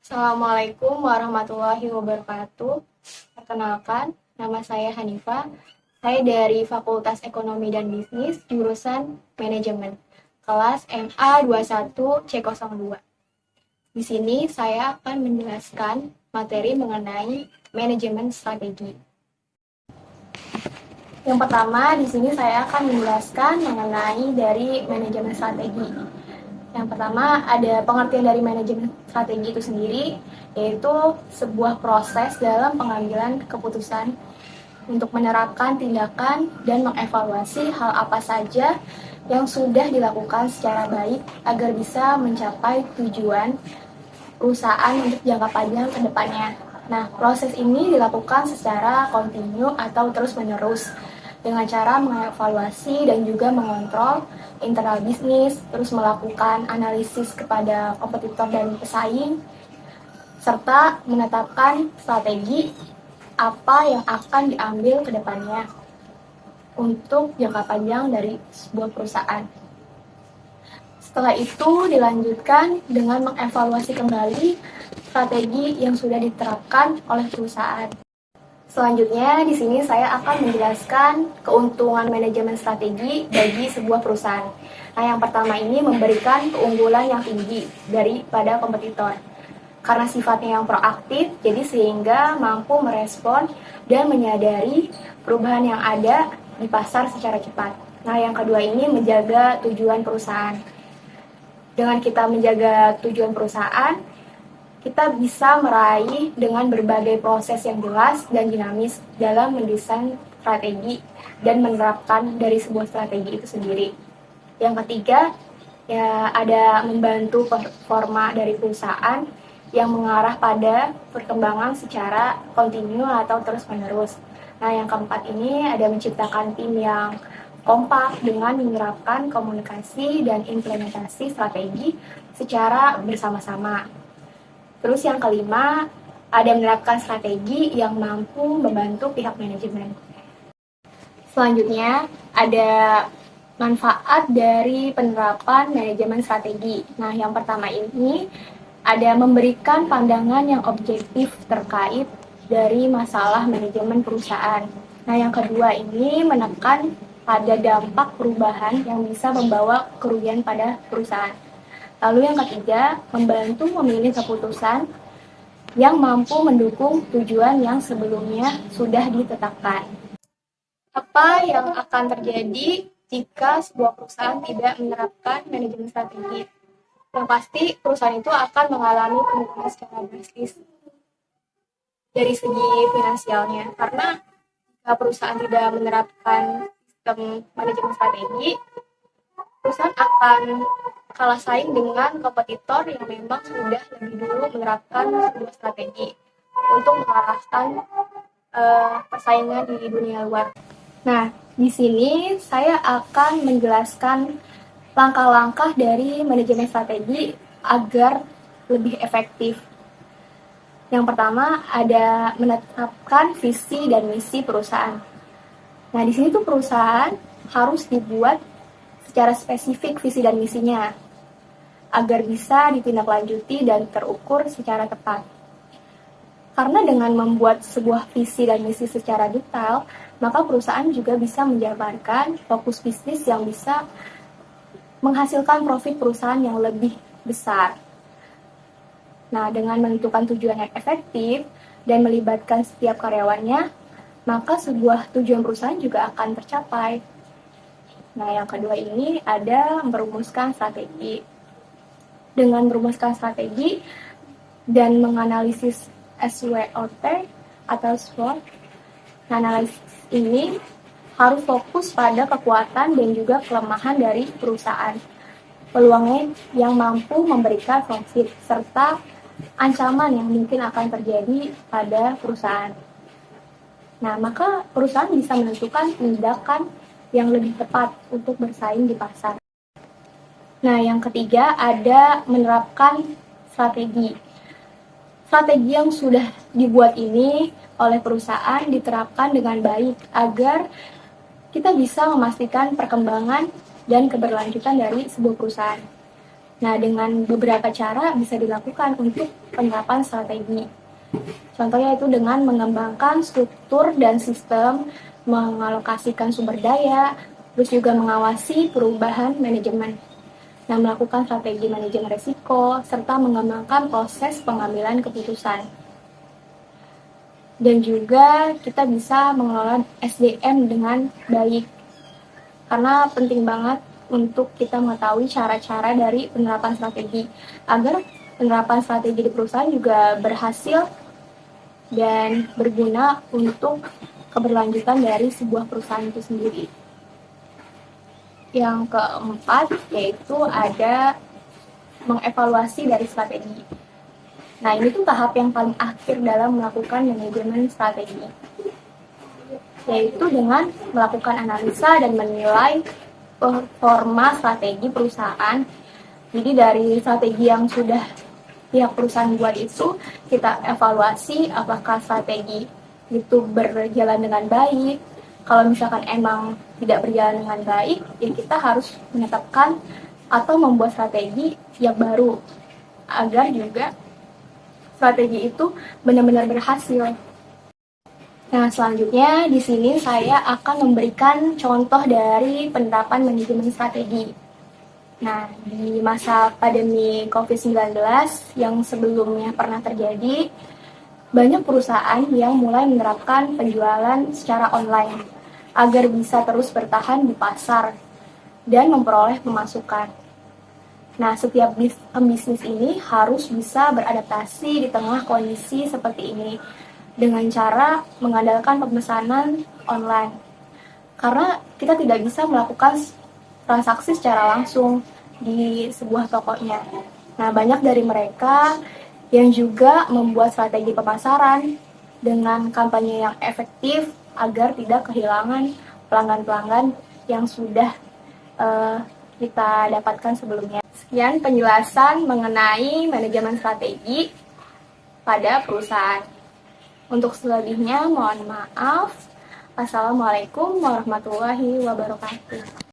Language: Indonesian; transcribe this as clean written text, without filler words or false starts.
Assalamualaikum warahmatullahi wabarakatuh. Perkenalkan, nama saya Hanifah. Saya dari Fakultas Ekonomi dan Bisnis, jurusan Manajemen, kelas MA 21 C02. Di sini saya akan menjelaskan materi mengenai manajemen strategi. Yang pertama, di sini saya akan menjelaskan mengenai dari manajemen strategi. Yang pertama, ada pengertian dari manajemen strategi itu sendiri, yaitu sebuah proses dalam pengambilan keputusan untuk menerapkan tindakan dan mengevaluasi hal apa saja yang sudah dilakukan secara baik agar bisa mencapai tujuan perusahaan untuk jangka panjang ke depannya. Nah, proses ini dilakukan secara kontinu atau terus-menerus dengan cara mengevaluasi dan juga mengontrol internal bisnis, terus melakukan analisis kepada kompetitor dan pesaing, serta menetapkan strategi apa yang akan diambil ke depannya untuk jangka panjang dari sebuah perusahaan. Setelah itu dilanjutkan dengan mengevaluasi kembali strategi yang sudah diterapkan oleh perusahaan. Selanjutnya, di sini saya akan menjelaskan keuntungan manajemen strategi bagi sebuah perusahaan. Nah, yang pertama ini memberikan keunggulan yang tinggi daripada kompetitor. Karena sifatnya yang proaktif, jadi sehingga mampu merespon dan menyadari perubahan yang ada di pasar secara cepat. Nah, yang kedua ini menjaga tujuan perusahaan. Dengan kita menjaga tujuan perusahaan, kita bisa meraih dengan berbagai proses yang jelas dan dinamis dalam mendesain strategi dan menerapkan dari sebuah strategi itu sendiri. Yang ketiga, ya ada membantu performa dari perusahaan yang mengarah pada perkembangan secara kontinu atau terus-menerus. Nah, yang keempat ini ada menciptakan tim yang kompak dengan menerapkan komunikasi dan implementasi strategi secara bersama-sama. Terus yang kelima, ada menerapkan strategi yang mampu membantu pihak manajemen. Selanjutnya, ada manfaat dari penerapan manajemen strategi. Nah, yang pertama ini ada memberikan pandangan yang objektif terkait dari masalah manajemen perusahaan. Nah, yang kedua ini menekan pada dampak perubahan yang bisa membawa kerugian pada perusahaan. Lalu yang ketiga, membantu memilih keputusan yang mampu mendukung tujuan yang sebelumnya sudah ditetapkan. Apa yang akan terjadi jika sebuah perusahaan tidak menerapkan manajemen strategi? Yang pasti, perusahaan itu akan mengalami penurunan secara drastis dari segi finansialnya. Karena jika perusahaan tidak menerapkan sistem manajemen strategi, perusahaan akan kalah saing dengan kompetitor yang memang sudah lebih dulu menerapkan sebuah strategi untuk mengalahkan persaingan di dunia luar. Nah, di sini saya akan menjelaskan langkah-langkah dari manajemen strategi agar lebih efektif. Yang pertama ada menetapkan visi dan misi perusahaan. Nah, di sini tuh perusahaan harus dibuat secara spesifik visi dan misinya agar bisa ditindaklanjuti dan terukur secara tepat. Karena dengan membuat sebuah visi dan misi secara detail, maka perusahaan juga bisa menjabarkan fokus bisnis yang bisa menghasilkan profit perusahaan yang lebih besar. Nah, dengan menentukan tujuan yang efektif dan melibatkan setiap karyawannya, maka sebuah tujuan perusahaan juga akan tercapai. Nah, yang kedua ini ada merumuskan strategi. Dengan merumuskan strategi dan menganalisis SWOT atau SWOT, analisis ini harus fokus pada kekuatan dan juga kelemahan dari perusahaan, peluangnya yang mampu memberikan profit, serta ancaman yang mungkin akan terjadi pada perusahaan. Nah, maka perusahaan bisa menentukan tindakan yang lebih tepat untuk bersaing di pasar. Nah, yang ketiga ada menerapkan strategi. Strategi yang sudah dibuat ini oleh perusahaan diterapkan dengan baik agar kita bisa memastikan perkembangan dan keberlanjutan dari sebuah perusahaan. Nah, dengan beberapa cara bisa dilakukan untuk penerapan strategi. Contohnya itu dengan mengembangkan struktur dan sistem, mengalokasikan sumber daya, terus juga mengawasi perubahan manajemen. Nah, melakukan strategi manajemen risiko, serta mengembangkan proses pengambilan keputusan. Dan juga kita bisa mengelola SDM dengan baik. Karena penting banget untuk kita mengetahui cara-cara dari penerapan strategi, agar penerapan strategi di perusahaan juga berhasil dan berguna untuk keberlanjutan dari sebuah perusahaan itu sendiri. Yang keempat yaitu ada mengevaluasi dari strategi. Nah, ini tuh tahap yang paling akhir dalam melakukan manajemen strategi, yaitu dengan melakukan analisa dan menilai performa strategi perusahaan. Jadi dari strategi yang sudah pihak perusahaan buat itu, kita evaluasi apakah strategi itu berjalan dengan baik. Kalau misalkan emang tidak berjalan dengan baik, ya kita harus menetapkan atau membuat strategi yang baru agar juga strategi itu benar-benar berhasil. Nah, selanjutnya di sini saya akan memberikan contoh dari penerapan manajemen strategi. Nah, di masa pandemi COVID-19 yang sebelumnya pernah terjadi, banyak perusahaan yang mulai menerapkan penjualan secara online agar bisa terus bertahan di pasar dan memperoleh pemasukan. Nah, setiap pembisnis ini harus bisa beradaptasi di tengah kondisi seperti ini dengan cara mengandalkan pemesanan online. Karena kita tidak bisa melakukan transaksi secara langsung di sebuah tokonya. Nah, banyak dari mereka yang juga membuat strategi pemasaran dengan kampanye yang efektif agar tidak kehilangan pelanggan-pelanggan yang sudah kita dapatkan sebelumnya. Sekian penjelasan mengenai manajemen strategi pada perusahaan. Untuk selebihnya, mohon maaf. Assalamualaikum warahmatullahi wabarakatuh.